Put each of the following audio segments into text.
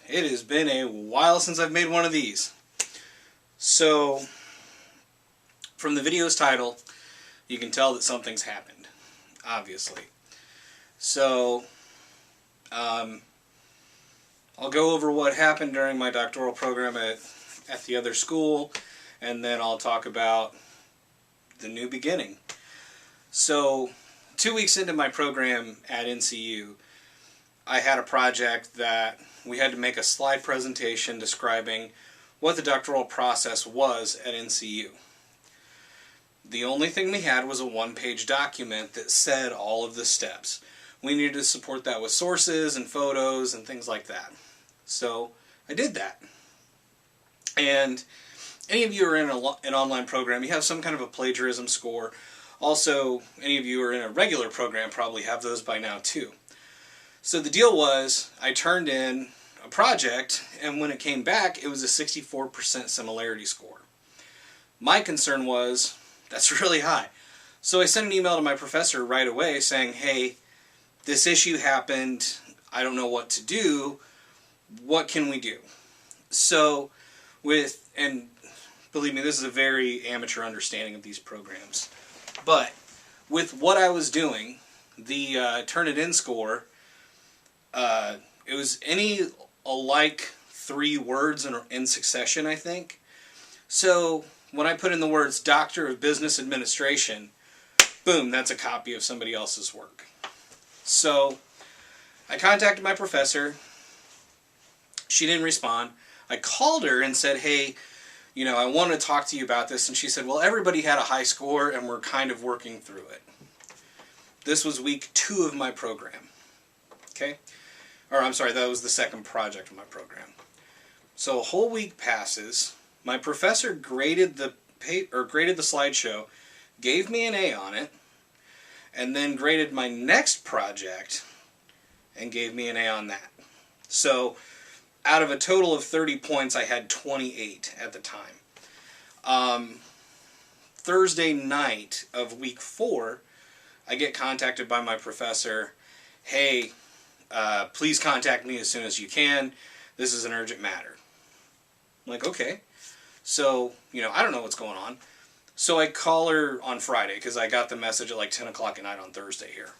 It has been a while since I've made one of these. So, from the video's title, you can tell that something's happened, obviously. So, I'll go over what happened during my doctoral program at the other school, and then I'll talk about the new beginning. So, 2 weeks into my program at NCU, I had a project that we had to make a slide presentation describing what the doctoral process was at NCU. The only thing we had was a one-page document that said all of the steps. We needed to support that with sources and photos and things like that. So I did that. And any of you who are in an online program, you have some kind of a plagiarism score. Also, any of you who are in a regular program probably have those by now too. So the deal was, I turned in a project, and when it came back, it was a 64% similarity score. My concern was, that's really high. So I sent an email to my professor right away saying, hey, this issue happened, I don't know what to do, what can we do? So, and believe me, this is a very amateur understanding of these programs, but with what I was doing, the Turnitin score, it was any alike 3 words in succession, I think. So when I put in the words Doctor of Business Administration, boom, that's a copy of somebody else's work. So I contacted my professor. She didn't respond. I called her and said, hey, you know, I want to talk to you about this. And she said, well, everybody had a high score and we're kind of working through it. This was week 2 of my program. Okay? Or I'm sorry, that was the second project of my program. So a whole week passes. My professor graded the slideshow, gave me an A on it, and then graded my next project and gave me an A on that. So out of a total of 30 points, I had 28 at the time. Thursday night of week 4, I get contacted by my professor, hey, please contact me as soon as you can. This is an urgent matter. I'm like, okay. So, you know, I don't know what's going on. So I call her on Friday, because I got the message at like 10 o'clock at night on Thursday here.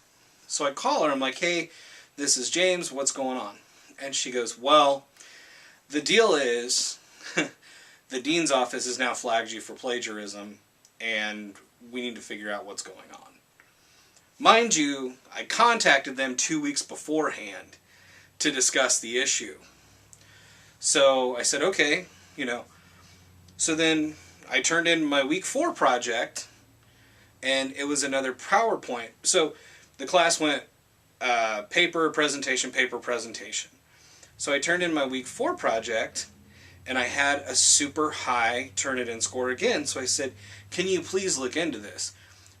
So I call her, I'm like, hey, this is James, what's going on? And she goes, well, the deal is, the dean's office has now flagged you for plagiarism, and we need to figure out what's going on. Mind you, I contacted them 2 weeks beforehand to discuss the issue. So I said, okay, you know. So then I turned in my week 4 project, and it was another PowerPoint. So the class went paper, presentation, paper, presentation. So I turned in my week 4 project, and I had a super high Turnitin score again. So I said, can you please look into this?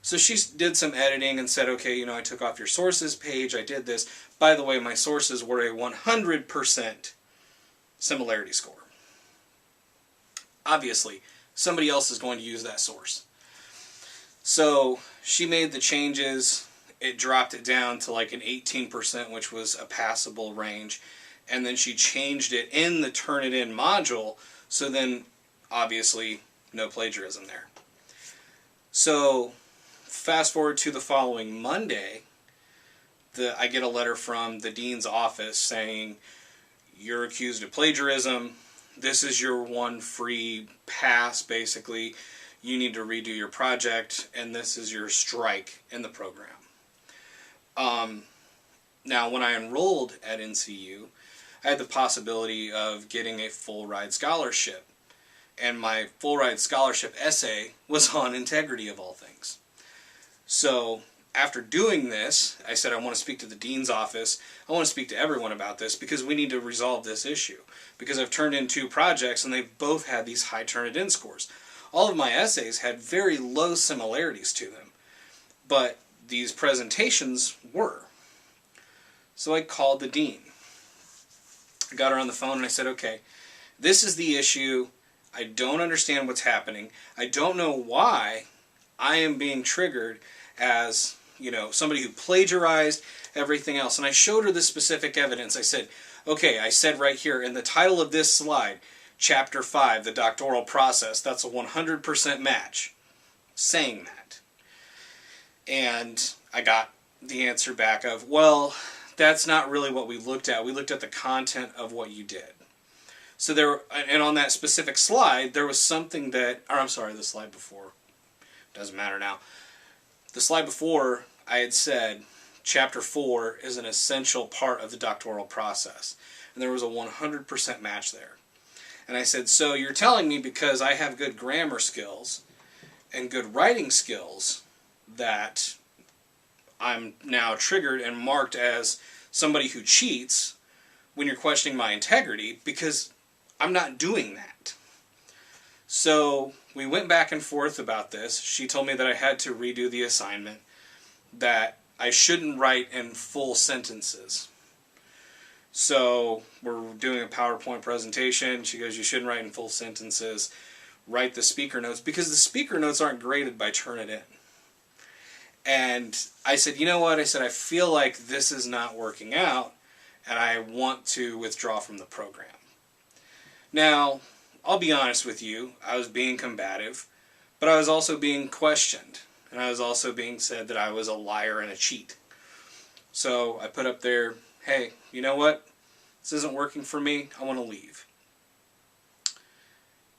So she did some editing and said, okay, you know, I took off your sources page, I did this. By the way, my sources were a 100% similarity score. Obviously, somebody else is going to use that source. So she made the changes. It dropped it down to like an 18%, which was a passable range. And then she changed it in the Turnitin module, so then obviously no plagiarism there. So fast forward to the following Monday, I get a letter from the dean's office saying, you're accused of plagiarism. This is your one free pass, basically. You need to redo your project, and this is your strike in the program. Now, when I enrolled at NCU, I had the possibility of getting a full-ride scholarship. And my full-ride scholarship essay was on integrity, of all things. So after doing this, I said I want to speak to the dean's office. I want to speak to everyone about this because we need to resolve this issue. Because I've turned in 2 projects and they've both had these high Turnitin scores. All of my essays had very low similarities to them. But these presentations were. So I called the dean. I got her on the phone and I said, okay, this is the issue. I don't understand what's happening. I don't know why I am being triggered as you know, somebody who plagiarized everything else. And I showed her the specific evidence. I said, okay, I said right here in the title of this slide, Chapter 5, the doctoral process, that's a 100% match, saying that. And I got the answer back of, well, that's not really what we looked at. We looked at the content of what you did. So there, and on that specific slide, there was something that, or I'm sorry, the slide before, doesn't matter now. The slide before, I had said, Chapter 4 is an essential part of the doctoral process. And there was a 100% match there. And I said, so you're telling me because I have good grammar skills and good writing skills that I'm now triggered and marked as somebody who cheats when you're questioning my integrity, because I'm not doing that. So we went back and forth about this. She told me that I had to redo the assignment, that I shouldn't write in full sentences. So we're doing a PowerPoint presentation. She goes, you shouldn't write in full sentences. Write the speaker notes, because the speaker notes aren't graded by Turnitin. And I said, you know what? I said, I feel like this is not working out, and I want to withdraw from the program. Now, I'll be honest with you. I was being combative, but I was also being questioned. And I was also being said that I was a liar and a cheat. So I put up there, hey, you know what? This isn't working for me. I want to leave.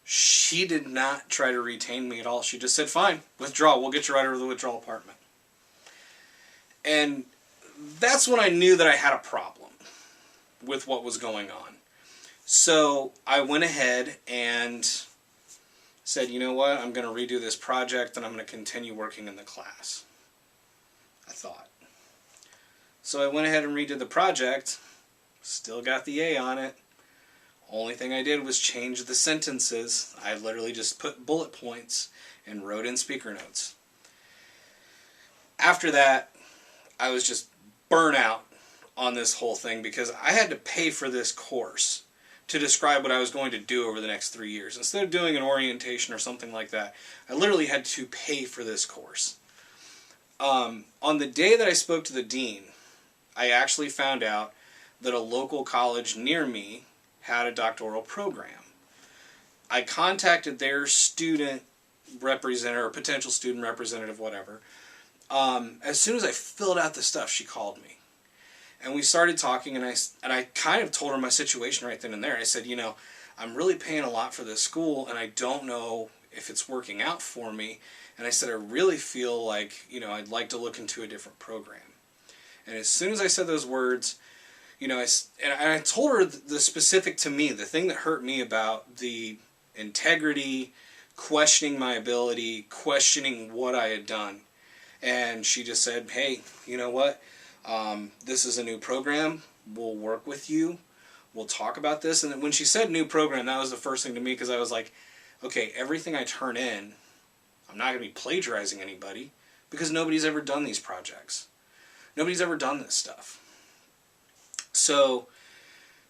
She did not try to retain me at all. She just said, fine, withdraw. We'll get you right over to the withdrawal department. And that's when I knew that I had a problem with what was going on. So I went ahead and said, you know what, I'm going to redo this project and I'm going to continue working in the class, I thought. So I went ahead and redid the project, still got the A on it. Only thing I did was change the sentences. I literally just put bullet points and wrote in speaker notes. After that, I was just burnt out on this whole thing because I had to pay for this course to describe what I was going to do over the next 3 years. Instead of doing an orientation or something like that, I literally had to pay for this course. On the day that I spoke to the dean, I actually found out that a local college near me had a doctoral program. I contacted their student representative, or potential student representative, whatever. As soon as I filled out the stuff, she called me. And we started talking, and I kind of told her my situation right then and there. I said, you know, I'm really paying a lot for this school, and I don't know if it's working out for me. And I said, I really feel like, you know, I'd like to look into a different program. And as soon as I said those words, you know, I told her the specific to me, the thing that hurt me about the integrity, questioning my ability, questioning what I had done. And she just said, hey, you know what? This is a new program. We'll work with you. We'll talk about this. And when she said new program, that was the first thing to me, because I was like, okay, everything I turn in, I'm not going to be plagiarizing anybody, because nobody's ever done these projects. Nobody's ever done this stuff. So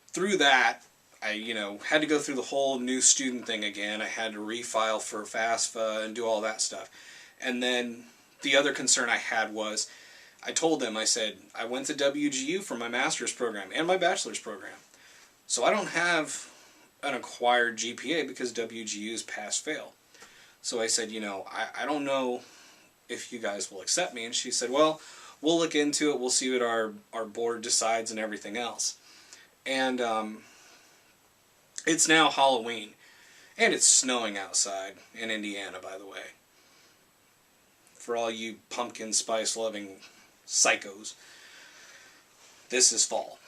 through that, I, you know, had to go through the whole new student thing again. I had to refile for FAFSA and do all that stuff. And then the other concern I had was, I told them, I said, I went to WGU for my master's program and my bachelor's program. So I don't have an acquired GPA because WGU is pass-fail. So I said, you know, I don't know if you guys will accept me. And she said, well, we'll look into it. We'll see what our board decides and everything else. And it's now Halloween. And it's snowing outside in Indiana, by the way. For all you pumpkin spice loving psychos, this is fall.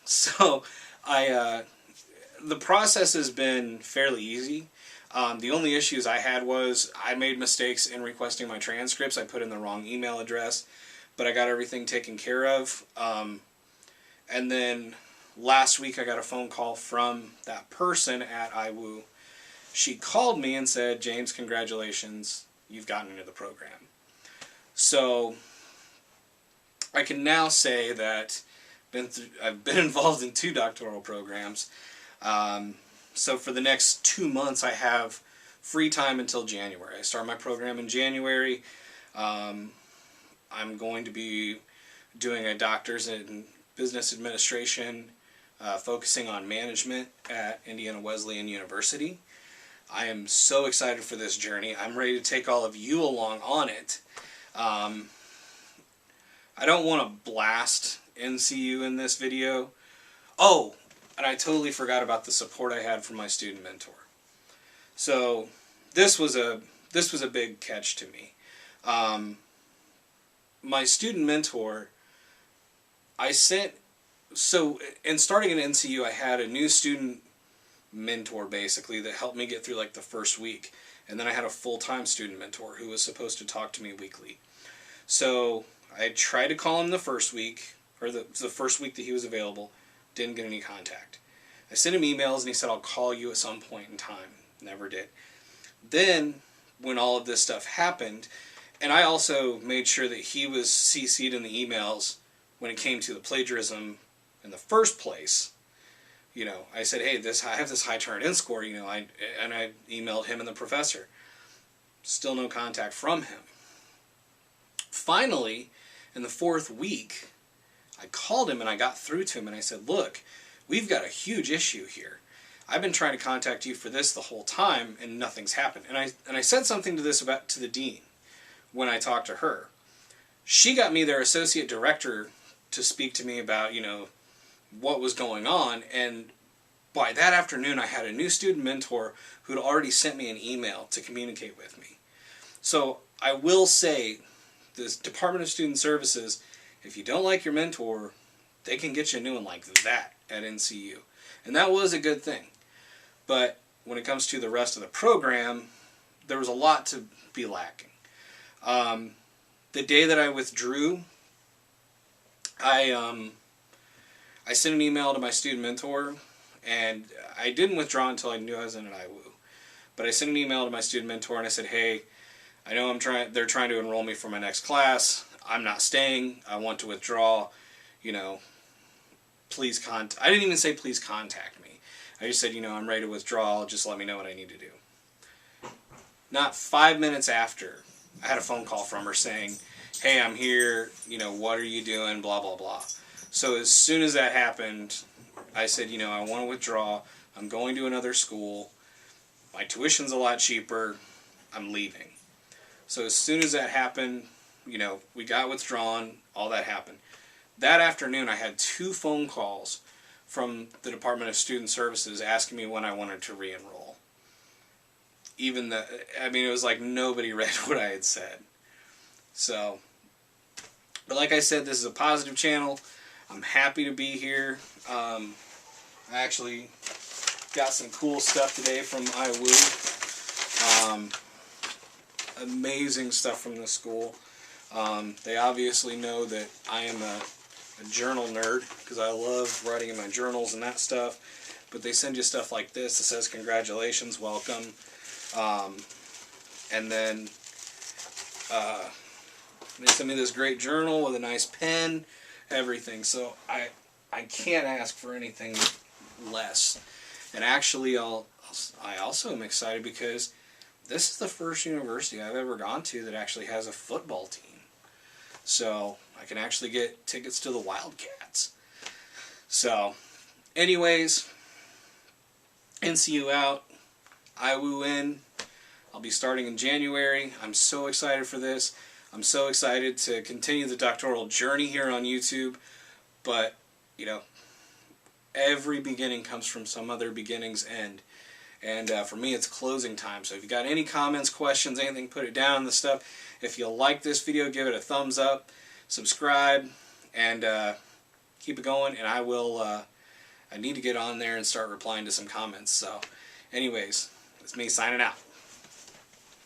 So the process has been fairly easy. The only issues I had was I made mistakes in requesting my transcripts. I put in the wrong email address, but I got everything taken care of. And then last week I got a phone call from that person at IWU. She called me and said, James, congratulations, you've gotten into the program. So I can now say that I've been involved in 2 doctoral programs. So for the next 2 months I have free time until January. I start my program in January. I'm going to be doing a doctor's in business administration, focusing on management at Indiana Wesleyan University. I am so excited for this journey. I'm ready to take all of you along on it. I don't want to blast NCU in this video. Oh, and I totally forgot about the support I had from my student mentor. So this was a big catch to me. My student mentor, in starting at NCU, I had a new student mentor basically that helped me get through like the first week, and then I had a full-time student mentor who was supposed to talk to me weekly. So I tried to call him the first week, or the first week that he was available, didn't get any contact. I sent him emails and he said, I'll call you at some point in time. Never did. Then when all of this stuff happened, and I also made sure that he was CC'd in the emails when it came to the plagiarism in the first place. You know, I said, hey, I have this high turn-in score, you know, I emailed him and the professor. Still no contact from him. Finally, in the 4th week, I called him and I got through to him and I said, look, we've got a huge issue here. I've been trying to contact you for this the whole time and nothing's happened. And I said something to the dean when I talked to her. She got me their associate director to speak to me about, you know, what was going on, and by that afternoon I had a new student mentor who had already sent me an email to communicate with me. So I will say, this Department of Student Services, if you don't like your mentor, they can get you a new one like that at NCU. And that was a good thing. But when it comes to the rest of the program, there was a lot to be lacking. The day that I withdrew, I sent an email to my student mentor, and I didn't withdraw until I knew I was in an IWU. But I sent an email to my student mentor and I said, hey, I know they're trying to enroll me for my next class. I'm not staying. I want to withdraw. You know, please I didn't even say please contact me. I just said, you know, I'm ready to withdraw. Just let me know what I need to do. Not 5 minutes after, I had a phone call from her saying, hey, I'm here. You know, what are you doing? Blah, blah, blah. So as soon as that happened, I said, you know, I want to withdraw. I'm going to another school. My tuition's a lot cheaper. I'm leaving. So as soon as that happened, you know, we got withdrawn, all that happened. That afternoon I had 2 phone calls from the Department of Student Services asking me when I wanted to re-enroll. I mean, it was like nobody read what I had said. So, but like I said, this is a positive channel. I'm happy to be here. I actually got some cool stuff today from IWU. Amazing stuff from the school. They obviously know that I am a journal nerd because I love writing in my journals and that stuff. But they send you stuff like this that says congratulations, welcome. And then they sent me this great journal with a nice pen, everything. So I can't ask for anything less. And actually, I also am excited because this is the first university I've ever gone to that actually has a football team. So I can actually get tickets to the Wildcats. So, anyways, NCU out, IWU in. I'll be starting in January. I'm so excited for this. I'm so excited to continue the doctoral journey here on YouTube. But, you know, every beginning comes from some other beginning's end. And for me, it's closing time. So if you got any comments, questions, anything, put it down in the stuff. If you like this video, give it a thumbs up, subscribe, and keep it going. And I need to get on there and start replying to some comments. So anyways, it's me signing out.